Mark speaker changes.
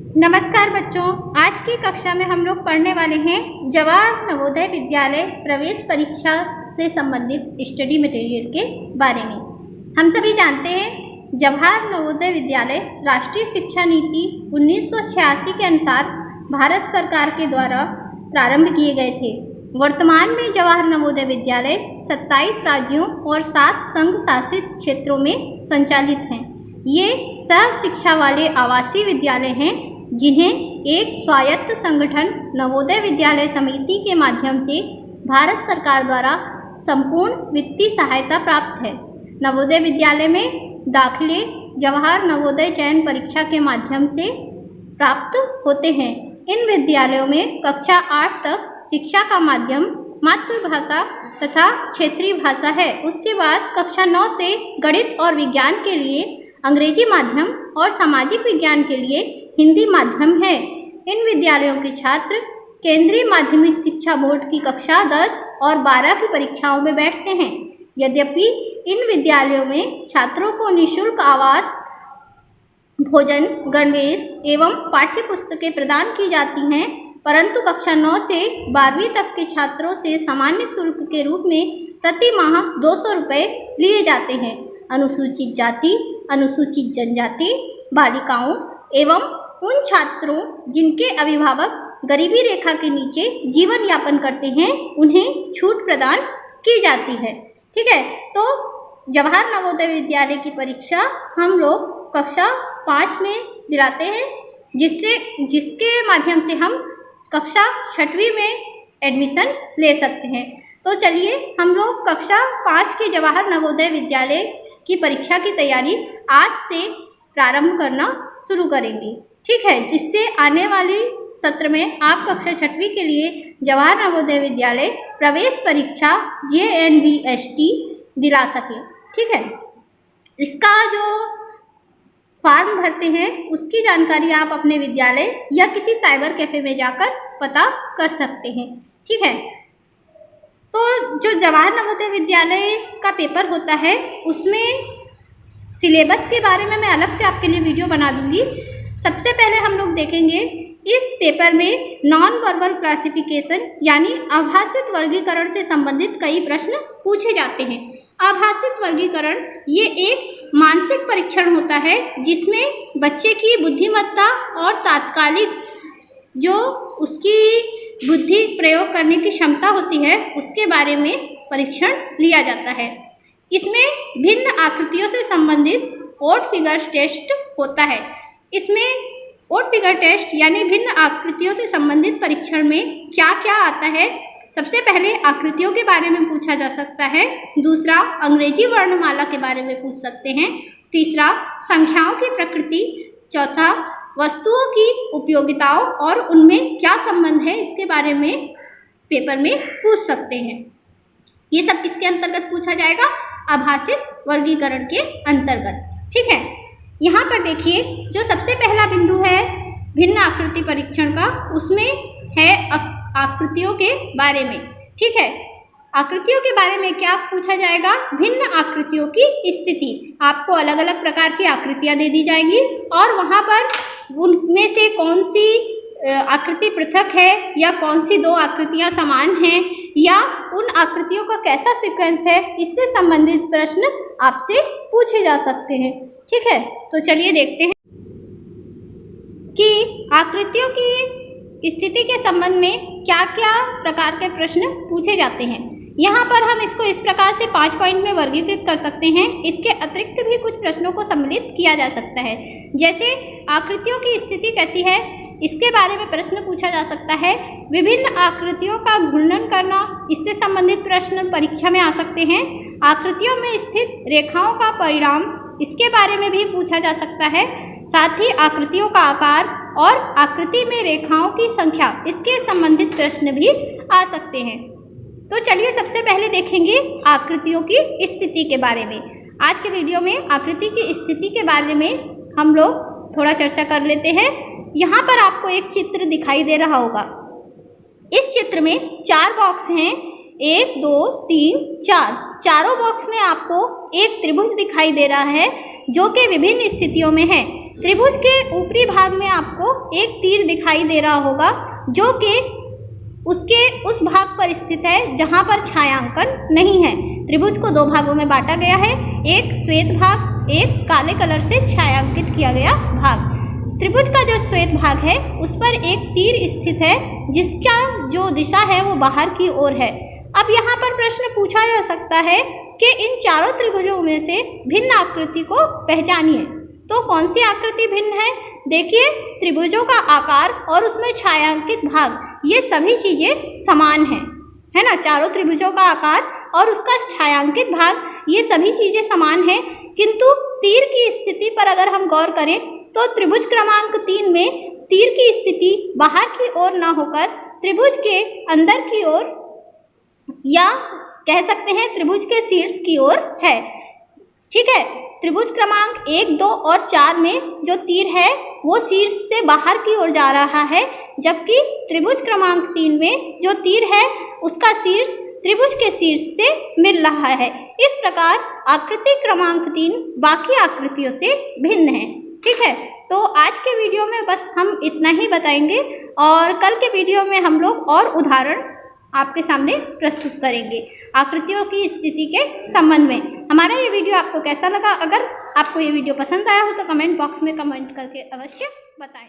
Speaker 1: नमस्कार बच्चों, आज की कक्षा में हम लोग पढ़ने वाले हैं जवाहर नवोदय विद्यालय प्रवेश परीक्षा से संबंधित स्टडी मटेरियल के बारे में। हम सभी जानते हैं जवाहर नवोदय विद्यालय राष्ट्रीय शिक्षा नीति 1986 के अनुसार भारत सरकार के द्वारा प्रारंभ किए गए थे। वर्तमान में जवाहर नवोदय विद्यालय 27 राज्यों और 7 संघ शासित क्षेत्रों में संचालित हैं। ये सह शिक्षा वाले आवासीय विद्यालय हैं जिन्हें एक स्वायत्त संगठन नवोदय विद्यालय समिति के माध्यम से भारत सरकार द्वारा संपूर्ण वित्तीय सहायता प्राप्त है। नवोदय विद्यालय में दाखिले जवाहर नवोदय चयन परीक्षा के माध्यम से प्राप्त होते हैं। इन विद्यालयों में कक्षा 8 तक शिक्षा का माध्यम मातृभाषा तथा क्षेत्रीय भाषा है। उसके बाद कक्षा 9 से गणित और विज्ञान के लिए अंग्रेजी माध्यम और सामाजिक विज्ञान के लिए हिंदी माध्यम है। इन विद्यालयों के छात्र केंद्रीय माध्यमिक शिक्षा बोर्ड की कक्षा 10 और 12 की परीक्षाओं में बैठते हैं। यद्यपि इन विद्यालयों में छात्रों को निःशुल्क आवास, भोजन, गणवेश एवं पाठ्य पुस्तकें प्रदान की जाती हैं, परंतु कक्षा 9 से 12वीं तक के छात्रों से सामान्य शुल्क के रूप में प्रति माह 200 रुपये लिए जाते हैं। अनुसूचित जाति, अनुसूचित जनजाति बालिकाओं एवं उन छात्रों जिनके अभिभावक गरीबी रेखा के नीचे जीवन यापन करते हैं उन्हें छूट प्रदान की जाती है। ठीक है, तो जवाहर नवोदय विद्यालय की परीक्षा हम लोग कक्षा 5 में दिलाते हैं, जिसके माध्यम से हम कक्षा 6वीं में एडमिशन ले सकते हैं। तो चलिए हम लोग कक्षा 5 के जवाहर नवोदय विद्यालय की परीक्षा की तैयारी आज से प्रारंभ करना शुरू करेंगे। ठीक है, जिससे आने वाले सत्र में आप कक्षा 6वीं के लिए जवाहर नवोदय विद्यालय प्रवेश परीक्षा JNVST दिला सकें। ठीक है, इसका जो फॉर्म भरते हैं उसकी जानकारी आप अपने विद्यालय या किसी साइबर कैफे में जाकर पता कर सकते हैं। ठीक है, तो जो जवाहर नवोदय विद्यालय का पेपर होता है उसमें सिलेबस के बारे में मैं अलग से आपके लिए वीडियो बना दूंगी। सबसे पहले हम लोग देखेंगे इस पेपर में नॉन वर्बल क्लासिफिकेशन यानी आभासित वर्गीकरण से संबंधित कई प्रश्न पूछे जाते हैं। आभासित वर्गीकरण ये एक मानसिक परीक्षण होता है जिसमें बच्चे की बुद्धिमत्ता और तात्कालिक जो उसकी बुद्धि प्रयोग करने की क्षमता होती है उसके बारे में परीक्षण लिया जाता है। इसमें भिन्न आकृतियों से संबंधित ओड फिगर्स टेस्ट होता है। इसमें ओड फिगर टेस्ट यानी भिन्न आकृतियों से संबंधित परीक्षण में क्या क्या आता है? सबसे पहले आकृतियों के बारे में पूछा जा सकता है। दूसरा, अंग्रेजी वर्णमाला के बारे में पूछ सकते हैं। तीसरा, संख्याओं की प्रकृति। चौथा, वस्तुओं की उपयोगिताओं और उनमें क्या संबंध है इसके बारे में पेपर में पूछ सकते हैं। ये सब किसके अंतर्गत पूछा जाएगा? आभासित वर्गीकरण के अंतर्गत। ठीक है, यहाँ पर देखिए जो सबसे पहला बिंदु है भिन्न आकृति परीक्षण का, उसमें है आकृतियों के बारे में। ठीक है, आकृतियों के बारे में क्या पूछा जाएगा? भिन्न आकृतियों की स्थिति। आपको अलग अलग प्रकार की आकृतियाँ दे दी जाएंगी और वहाँ पर उनमें से कौन सी आकृति पृथक है या कौन सी 2 आकृतियाँ समान हैं या उन आकृतियों का कैसा सीक्वेंस है, इससे संबंधित प्रश्न आपसे पूछे जा सकते हैं। ठीक है, तो चलिए देखते हैं कि आकृतियों की स्थिति के संबंध में क्या क्या प्रकार के प्रश्न पूछे जाते हैं। यहाँ पर हम इसको इस प्रकार से 5 पॉइंट में वर्गीकृत कर सकते हैं। इसके अतिरिक्त भी कुछ प्रश्नों को सम्मिलित किया जा सकता है। जैसे आकृतियों की स्थिति कैसी है, इसके बारे में प्रश्न पूछा जा सकता है। विभिन्न आकृतियों का घूर्णन करना, इससे संबंधित प्रश्न परीक्षा में आ सकते हैं। आकृतियों में स्थित रेखाओं का परिणाम, इसके बारे में भी पूछा जा सकता है। साथ ही आकृतियों का आकार और आकृति में रेखाओं की संख्या, इसके संबंधित प्रश्न भी आ सकते हैं। तो चलिए सबसे पहले देखेंगे आकृतियों की स्थिति के बारे में। आज के वीडियो में आकृति की स्थिति के बारे में हम लोग थोड़ा चर्चा कर लेते हैं। यहाँ पर आपको एक चित्र दिखाई दे रहा होगा। इस चित्र में 4 बॉक्स हैं, 1 2 3 4। चारों बॉक्स में आपको एक त्रिभुज दिखाई दे रहा है जो कि विभिन्न स्थितियों में है। त्रिभुज के ऊपरी भाग में आपको एक तीर दिखाई दे रहा होगा जो कि उसके उस भाग पर स्थित है जहां पर छायांकन नहीं है। त्रिभुज को दो भागों में बांटा गया है, एक श्वेत भाग, एक काले कलर से छायांकित किया गया भाग। त्रिभुज का जो श्वेत भाग है उस पर एक तीर स्थित है जिसका जो दिशा है वो बाहर की ओर है। अब यहाँ पर प्रश्न पूछा जा सकता है कि इन चारों त्रिभुजों में से भिन्न आकृति को पहचानिए। तो कौन सी आकृति भिन्न है? देखिए, त्रिभुजों का आकार और उसमें छायांकित भाग ये सभी चीजें समान हैं, है ना। चारों त्रिभुजों का आकार और उसका छायांकित भाग ये सभी चीजें समान हैं, किंतु तीर की स्थिति पर अगर हम गौर करें तो त्रिभुज क्रमांक 3 में तीर की स्थिति बाहर की ओर न होकर त्रिभुज के अंदर की ओर या कह सकते हैं त्रिभुज के शीर्ष की ओर है। ठीक है, त्रिभुज क्रमांक 1, 2 और 4 में जो तीर है वो शीर्ष से बाहर की ओर जा रहा है, जबकि त्रिभुज क्रमांक 3 में जो तीर है उसका शीर्ष त्रिभुज के शीर्ष से मिल रहा है। इस प्रकार आकृति क्रमांक 3 बाकी आकृतियों से भिन्न है। ठीक है, तो आज के वीडियो में बस हम इतना ही बताएंगे और कल के वीडियो में हम लोग और उदाहरण आपके सामने प्रस्तुत करेंगे आकृतियों की स्थिति के संबंध में। हमारा ये वीडियो आपको कैसा लगा? अगर आपको ये वीडियो पसंद आया हो तो कमेंट बॉक्स में कमेंट करके अवश्य बताएं।